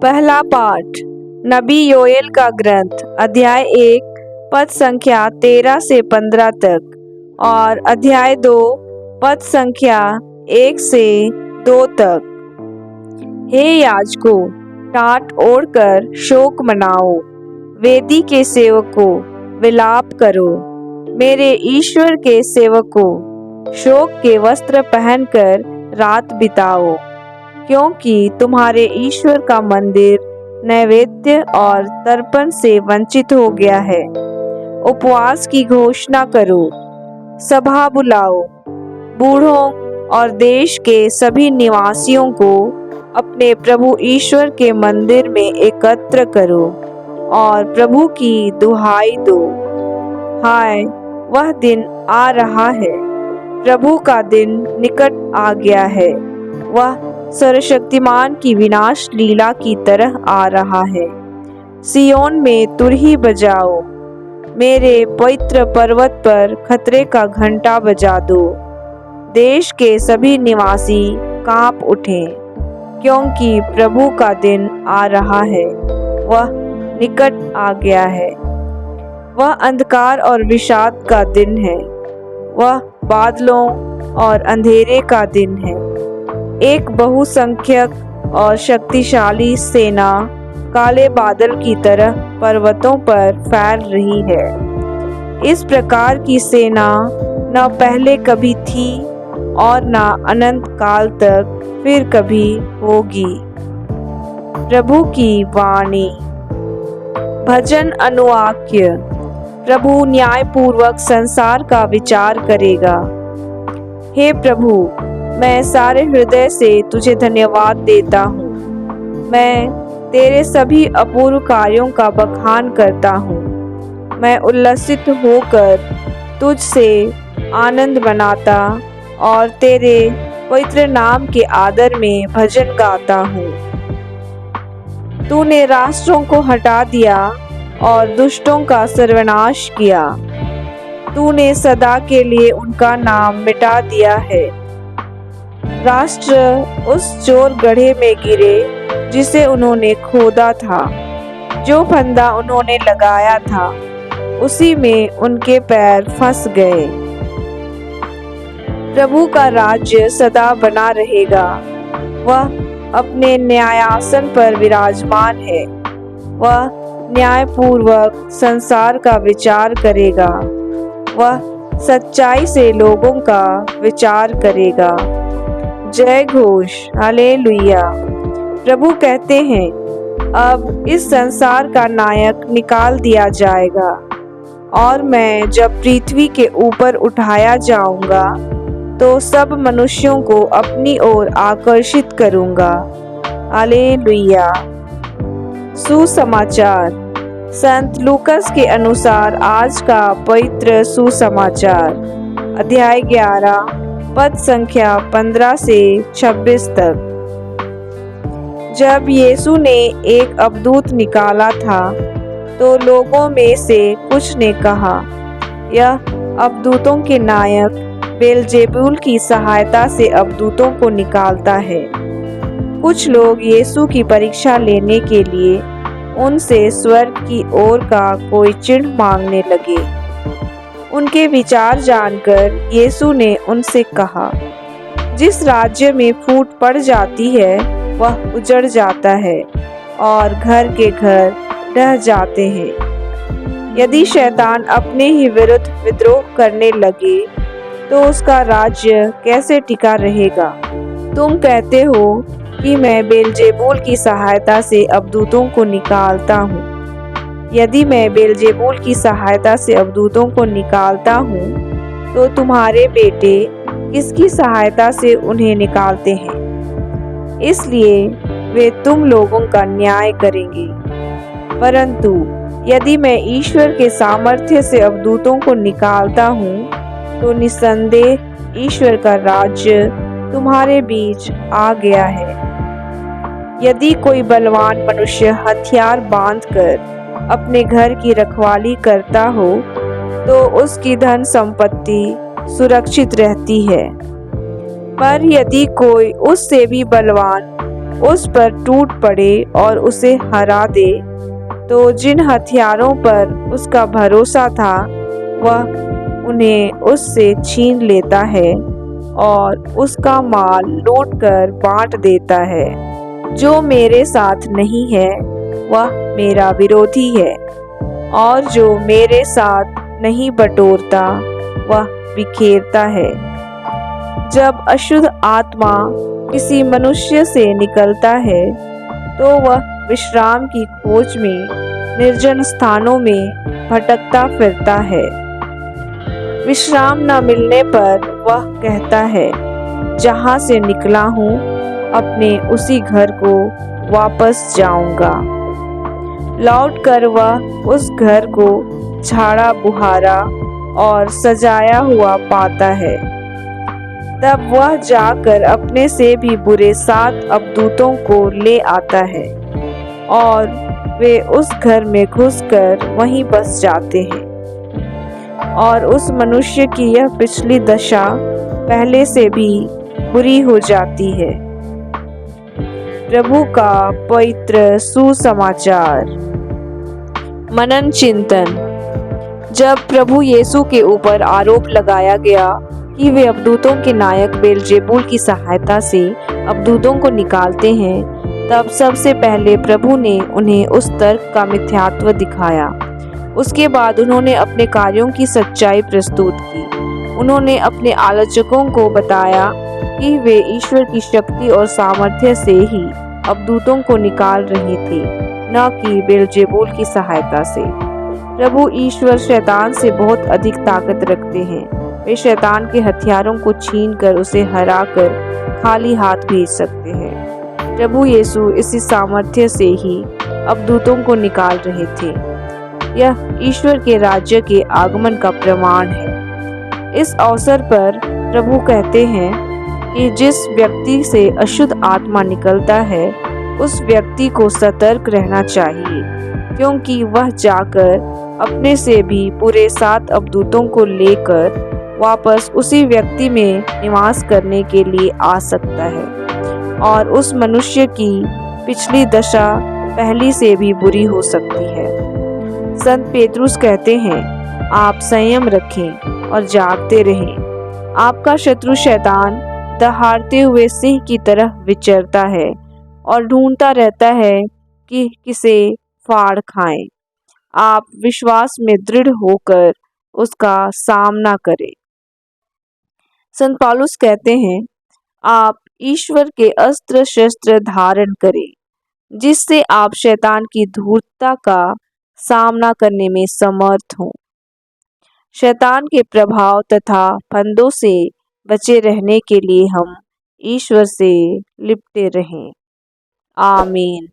पहला पाठ नबी योएल का ग्रंथ अध्याय 1 पद संख्या 13 से 15 तक और अध्याय 2 पद संख्या 1 से 2 तक। हे याजकों, टाट ओढ़कर शोक मनाओ, वेदी के सेवकों विलाप करो, मेरे ईश्वर के सेवकों शोक के वस्त्र पहनकर रात बिताओ, क्योंकि तुम्हारे ईश्वर का मंदिर नैवेद्य और तर्पण से वंचित हो गया है। उपवास की घोषणा करो, सभा बुलाओ, बूढ़ों और देश के सभी निवासियों को अपने प्रभु ईश्वर के मंदिर में एकत्र करो और प्रभु की दुहाई दो। हाय, वह दिन आ रहा है, प्रभु का दिन निकट आ गया है, वह सर्वशक्तिमान की विनाश लीला की तरह आ रहा है। सियोन में तुरही बजाओ, मेरे पवित्र पर्वत पर खतरे का घंटा बजा दो। देश के सभी निवासी कांप उठें, क्योंकि प्रभु का दिन आ रहा है, वह निकट आ गया है। वह अंधकार और विषाद का दिन है, वह बादलों और अंधेरे का दिन है। एक बहुसंख्यक और शक्तिशाली सेना काले बादल की तरह पर्वतों पर फैल रही है। इस प्रकार की सेना न पहले कभी थी और न अनंत काल तक फिर कभी होगी। प्रभु की वाणी। भजन अनुवाक्य। प्रभु न्यायपूर्वक संसार का विचार करेगा। हे प्रभु, मैं सारे हृदय से तुझे धन्यवाद देता हूँ। मैं तेरे सभी अपूर्व कार्यों का बखान करता हूँ। मैं उल्लसित होकर तुझसे आनंद मनाता और तेरे पवित्र नाम के आदर में भजन गाता हूँ। तूने राष्ट्रों को हटा दिया और दुष्टों का सर्वनाश किया। तूने सदा के लिए उनका नाम मिटा दिया है। राष्ट्र उस चोर गड्ढे में गिरे जिसे उन्होंने खोदा था। जो फंदा उन्होंने लगाया था उसी में उनके पैर फंस गए। प्रभु का राज्य सदा बना रहेगा, वह अपने न्यायासन पर विराजमान है। वह न्यायपूर्वक संसार का विचार करेगा, वह सच्चाई से लोगों का विचार करेगा। जय घोष, हालेलुया। प्रभु कहते हैं, अब इस संसार का नायक निकाल दिया जाएगा और मैं जब पृथ्वी के ऊपर उठाया जाऊंगा तो सब मनुष्यों को अपनी ओर आकर्षित करूंगा। हालेलुया। सुसमाचार। संत लूकस के अनुसार आज का पवित्र सुसमाचार अध्याय 11 पद संख्या 15 से 26 तक। जब यीशु ने एक अवधूत निकाला था तो लोगों में से कुछ ने कहा, यह अवधूतों के नायक बेलजेबूल की सहायता से अवधूतों को निकालता है। कुछ लोग यीशु की परीक्षा लेने के लिए उनसे स्वर्ग की ओर का कोई चिन्ह मांगने लगे। उनके विचार जानकर यीशु ने उनसे कहा, जिस राज्य में फूट पड़ जाती है वह उजड़ जाता है और घर के घर ढह जाते हैं। यदि शैतान अपने ही विरुद्ध विद्रोह करने लगे तो उसका राज्य कैसे टिका रहेगा? तुम कहते हो कि मैं बेलजेबूल की सहायता से अवधूतों को निकालता हूँ। यदि मैं बेलजेबूल की सहायता से अवधूतों को निकालता हूँ तो तुम्हारे बेटे किसकी सहायता से उन्हें निकालते हैं? इसलिए वे तुम लोगों का न्याय करेंगे। परंतु यदि मैं ईश्वर के सामर्थ्य से अवधूतों को निकालता हूँ तो निस्संदेह ईश्वर का राज्य तुम्हारे बीच आ गया है। यदि कोई बलवान मनुष्य हथियार बांधकर अपने घर की रखवाली करता हो तो उसकी धन संपत्ति सुरक्षित रहती है। पर यदि कोई उससे भी बलवान उस पर टूट पड़े और उसे हरा दे, तो जिन हथियारों पर उसका भरोसा था वह उन्हें उससे छीन लेता है और उसका माल लूटकर बांट देता है। जो मेरे साथ नहीं है वह मेरा विरोधी है, और जो मेरे साथ नहीं बटोरता वह बिखेरता है। जब अशुद्ध आत्मा किसी मनुष्य से निकलता है तो वह विश्राम की खोज में निर्जन स्थानों में भटकता फिरता है। विश्राम न मिलने पर वह कहता है, जहाँ से निकला हूँ अपने उसी घर को वापस जाऊंगा। लौटकर वह उस घर को झाड़ा बुहारा और सजाया हुआ पाता है। तब वह जाकर अपने से भी बुरे 7 अबदूतों को ले आता है और वे उस घर में घुसकर वहीं बस जाते हैं। और उस मनुष्य की यह पिछली दशा पहले से भी बुरी हो जाती है। प्रभु का पवित्र सुसमाचार। मनन चिंतन। जब प्रभु यीशु के ऊपर आरोप लगाया गया कि वे अबदूतों के नायक बेलजेबूल की सहायता से अबदूतों को निकालते हैं, तब सबसे पहले प्रभु ने उन्हें उस तर्क का मिथ्यात्व दिखाया। उसके बाद उन्होंने अपने कार्यों की सच्चाई प्रस्तुत की। उन्होंने अपने आलोचकों को बताया कि वे ईश्वर की शक्ति और सामर्थ्य से ही अबदूतों को निकाल रहे थे, न कि बेलजेबूल की सहायता से। प्रभु ईश्वर शैतान से बहुत अधिक ताकत रखते हैं। वे शैतान के हथियारों को छीनकर उसे हराकर खाली हाथ भेज सकते हैं। प्रभु यीशु इसी सामर्थ्य से ही अबदूतों को निकाल रहे थे। यह ईश्वर के राज्य के आगमन का प्रमाण है। इस अवसर पर प्रभु कहते हैं कि जिस व्यक्ति से अशुद्ध आत्मा निकलता है उस व्यक्ति को सतर्क रहना चाहिए, क्योंकि वह जाकर अपने से भी बुरे 7 अबदूतों को लेकर वापस उसी व्यक्ति में निवास करने के लिए आ सकता है, और उस मनुष्य की पिछली दशा पहली से भी बुरी हो सकती है। संत पेतरुस कहते हैं, आप संयम रखें और जागते रहें। आपका शत्रु शैतान दहाड़ते हुए सिंह की तरह विचरता है और ढूंढता रहता है कि किसे फाड़ खाएं। आप विश्वास में दृढ़ होकर उसका सामना करें। संत पौलुस कहते हैं, आप ईश्वर के अस्त्र शस्त्र धारण करें, जिससे आप शैतान की धूर्तता का सामना करने में समर्थ हों। शैतान के प्रभाव तथा फंदों से बचे रहने के लिए हम ईश्वर से लिपटे रहें। आमीन।